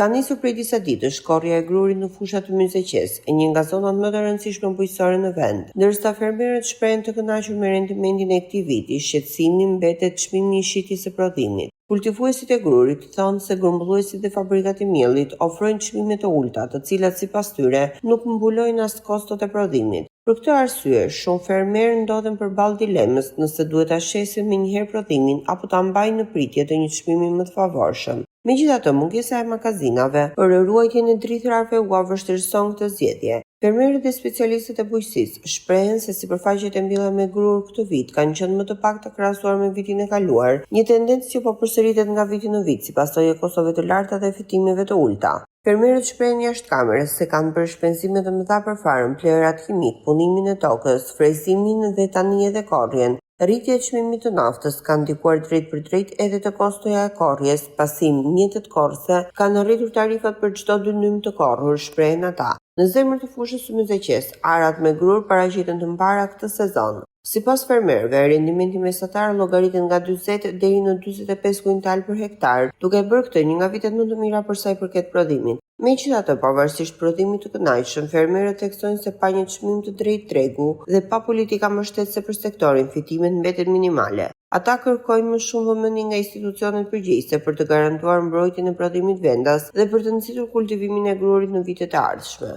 Ka nisur prej disa ditësh korrja e grurit në fushat të Myzeqes, një nga zonat më të rëndësishme bujqësore në vend. Ndërsa fermerët shprehen të kënaqur me rendimentin e këtij viti, shqetësimi mbetet çmimi i shitjes së prodhimit. Kultivuesit e grurit thonë se grumbulluesit dhe fabrikat e miellit ofrojnë çmime të ulta, të cilat sipas tyre nuk mbulojnë as kostot e prodhimit. Për këtë arsye, shumë fermerë ndodhen përballë dilemës nëse duhet ta shesin menjëherë prodhimin apo ta mbajnë në pritje të një çmimi më të favorshëm. Megjithatë, mungesa e magazinave për ruajtjen e drithërave ua vështirëson këtë zgjedhje. Fermerët dhe specialistët e bujqësisë shprehen se sipërfaqet e mbyllura me grur këtë vit kanë qenë më të pakta krahasuar me vitin e kaluar, një tendencë që po përsëritet nga viti në vit si pasojë e kostove të larta dhe fitimeve të ulta. Fermerët shprehen jashtë kamerës se kanë bërë shpenzime të mëdha për farën, plerat kimik, punimin e tokës, frezimin dhe tani edhe korrjen. Rritja e çmimit të naftës ka ndikuar drejt për drejt edhe të kostoja e korrjes, pasi mjetet korrëse kanë rritur tarifat për çdo 2 nymë të korrur, shprehen ata. Në zemër të fushës së Myzeqes, arat me grur paraqiten të mbara këtë sezon. Sipas fermerëve, rendimenti mesatar llogaritet nga 40 deri në 45 kuintal për hektar, duke bërë këtë një nga vitet më të mira për sa i përket prodhimit. Megjithatë, pavarësisht prodhimit të kënaqshëm, fermerët theksojnë se pa një çmim të drejtë tregu dhe pa politika mbështetëse për sektorin, fitimet mbeten minimale. Ata kërkojnë më shumë vëmendje nga institucionet përgjegjëse për të garantuar mbrojtjen e prodhimit vendas dhe për të nxitur kultivimin e grurit në vitet e ardhshme.